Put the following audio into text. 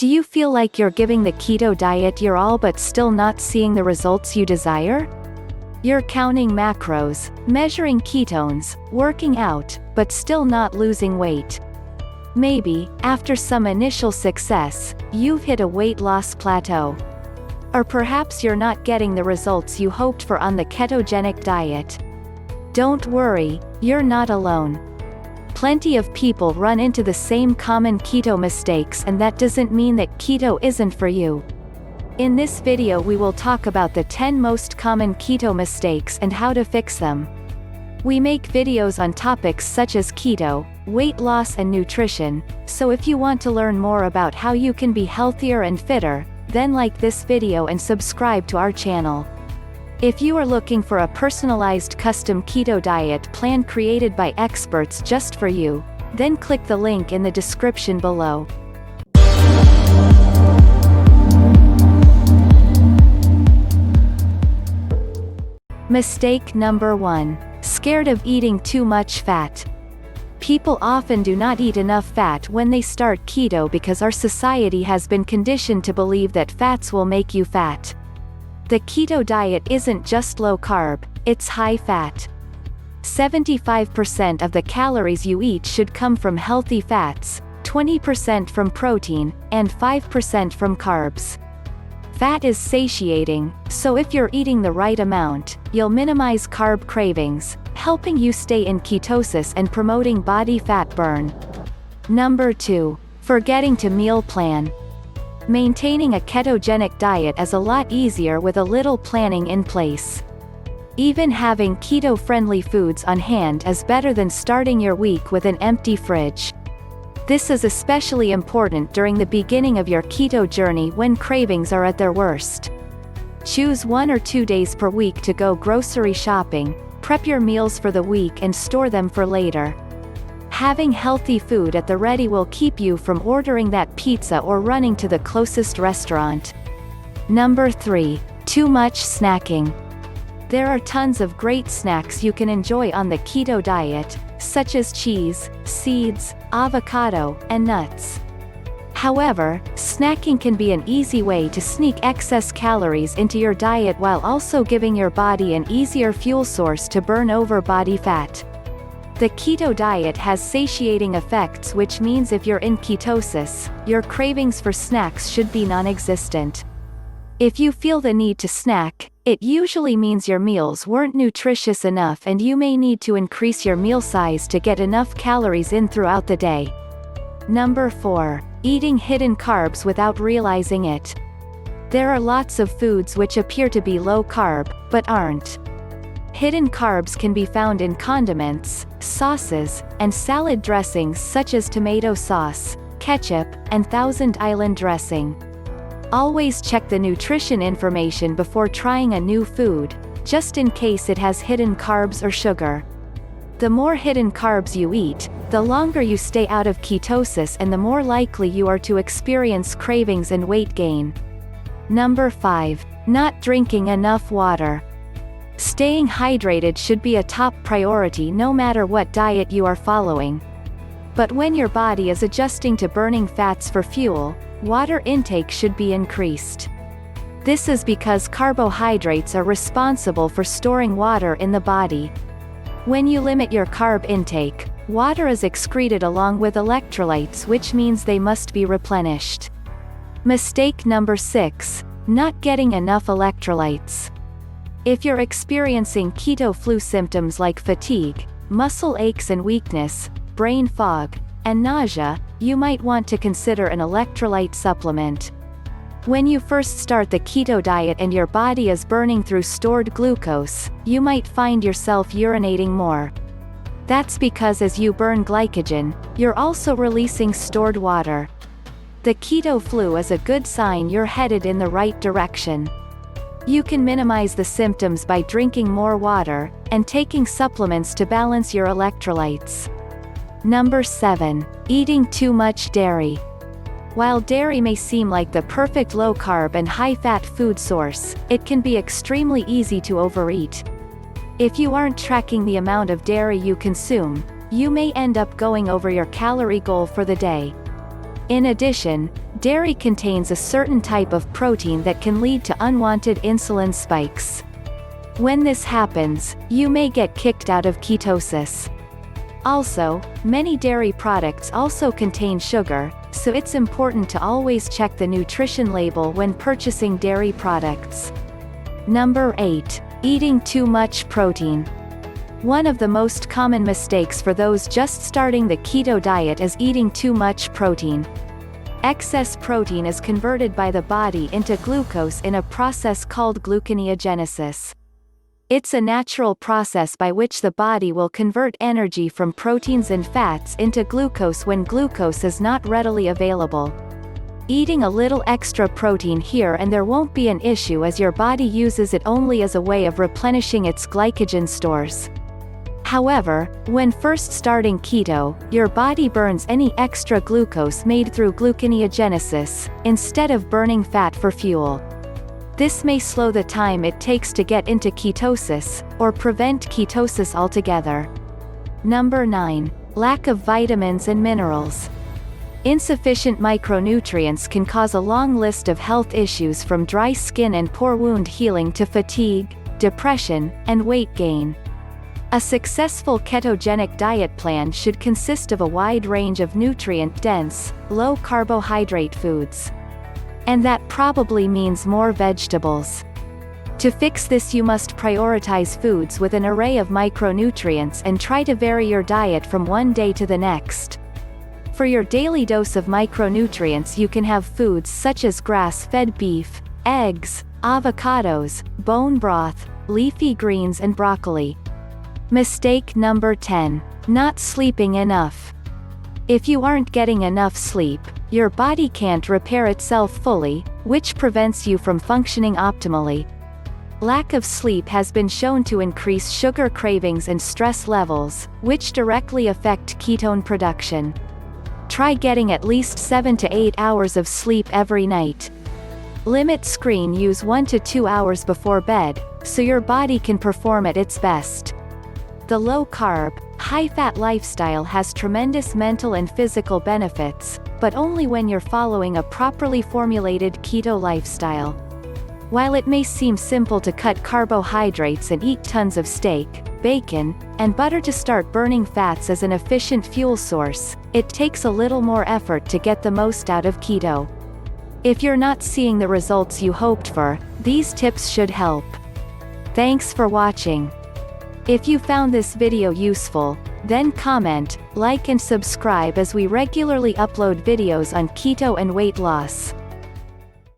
Do you feel like you're giving the keto diet your all but still not seeing the results you desire? You're counting macros, measuring ketones, working out, but still not losing weight. Maybe, after some initial success, you've hit a weight loss plateau. Or perhaps you're not getting the results you hoped for on the ketogenic diet. Don't worry, you're not alone. Plenty of people run into the same common keto mistakes, and that doesn't mean that keto isn't for you. In this video we will talk about the 10 most common keto mistakes and how to fix them. We make videos on topics such as keto, weight loss and nutrition, so if you want to learn more about how you can be healthier and fitter, then like this video and subscribe to our channel. If you are looking for a personalized custom keto diet plan created by experts just for you, then click the link in the description below. Mistake number 1. Scared of eating too much fat. People often do not eat enough fat when they start keto because our society has been conditioned to believe that fats will make you fat. The keto diet isn't just low carb, it's high fat. 75% of the calories you eat should come from healthy fats, 20% from protein, and 5% from carbs. Fat is satiating, so if you're eating the right amount, you'll minimize carb cravings, helping you stay in ketosis and promoting body fat burn. Number 2. Forgetting to meal plan. Maintaining a ketogenic diet is a lot easier with a little planning in place. Even having keto-friendly foods on hand is better than starting your week with an empty fridge. This is especially important during the beginning of your keto journey when cravings are at their worst. Choose 1 or 2 days per week to go grocery shopping, prep your meals for the week and store them for later. Having healthy food at the ready will keep you from ordering that pizza or running to the closest restaurant. Number 3. Too much snacking. There are tons of great snacks you can enjoy on the keto diet, such as cheese, seeds, avocado, and nuts. However, snacking can be an easy way to sneak excess calories into your diet while also giving your body an easier fuel source to burn over body fat. The keto diet has satiating effects, which means if you're in ketosis, your cravings for snacks should be non-existent. If you feel the need to snack, it usually means your meals weren't nutritious enough and you may need to increase your meal size to get enough calories in throughout the day. Number 4. Eating hidden carbs without realizing it. There are lots of foods which appear to be low carb, but aren't. Hidden carbs can be found in condiments, sauces, and salad dressings such as tomato sauce, ketchup, and Thousand Island dressing. Always check the nutrition information before trying a new food, just in case it has hidden carbs or sugar. The more hidden carbs you eat, the longer you stay out of ketosis and the more likely you are to experience cravings and weight gain. Number 5. Not drinking enough water. Staying hydrated should be a top priority no matter what diet you are following. But when your body is adjusting to burning fats for fuel, water intake should be increased. This is because carbohydrates are responsible for storing water in the body. When you limit your carb intake, water is excreted along with electrolytes, which means they must be replenished. Mistake number 6. Not getting enough electrolytes. If you're experiencing keto flu symptoms like fatigue, muscle aches and weakness, brain fog, and nausea, you might want to consider an electrolyte supplement. When you first start the keto diet and your body is burning through stored glucose, you might find yourself urinating more. That's because as you burn glycogen, you're also releasing stored water. The keto flu is a good sign you're headed in the right direction. You can minimize the symptoms by drinking more water, and taking supplements to balance your electrolytes. Number 7. Eating too much dairy. While dairy may seem like the perfect low-carb and high-fat food source, it can be extremely easy to overeat. If you aren't tracking the amount of dairy you consume, you may end up going over your calorie goal for the day. In addition, dairy contains a certain type of protein that can lead to unwanted insulin spikes. When this happens, you may get kicked out of ketosis. Also, many dairy products also contain sugar, so it's important to always check the nutrition label when purchasing dairy products. Number 8. Eating too much protein. One of the most common mistakes for those just starting the keto diet is eating too much protein. Excess protein is converted by the body into glucose in a process called gluconeogenesis. It's a natural process by which the body will convert energy from proteins and fats into glucose when glucose is not readily available. Eating a little extra protein here and there won't be an issue, as your body uses it only as a way of replenishing its glycogen stores. However, when first starting keto, your body burns any extra glucose made through gluconeogenesis, instead of burning fat for fuel. This may slow the time it takes to get into ketosis, or prevent ketosis altogether. Number 9. Lack of vitamins and minerals. Insufficient micronutrients can cause a long list of health issues, from dry skin and poor wound healing to fatigue, depression, and weight gain. A successful ketogenic diet plan should consist of a wide range of nutrient-dense, low-carbohydrate foods. And that probably means more vegetables. To fix this, you must prioritize foods with an array of micronutrients and try to vary your diet from one day to the next. For your daily dose of micronutrients, you can have foods such as grass-fed beef, eggs, avocados, bone broth, leafy greens and broccoli. Mistake number 10. Not sleeping enough. If you aren't getting enough sleep, your body can't repair itself fully, which prevents you from functioning optimally. Lack of sleep has been shown to increase sugar cravings and stress levels, which directly affect ketone production. Try getting at least 7 to 8 hours of sleep every night. Limit screen use 1 to 2 hours before bed, so your body can perform at its best. The low-carb, high-fat lifestyle has tremendous mental and physical benefits, but only when you're following a properly formulated keto lifestyle. While it may seem simple to cut carbohydrates and eat tons of steak, bacon, and butter to start burning fats as an efficient fuel source, it takes a little more effort to get the most out of keto. If you're not seeing the results you hoped for, these tips should help. Thanks for watching. If you found this video useful, then comment, like and subscribe, as we regularly upload videos on keto and weight loss.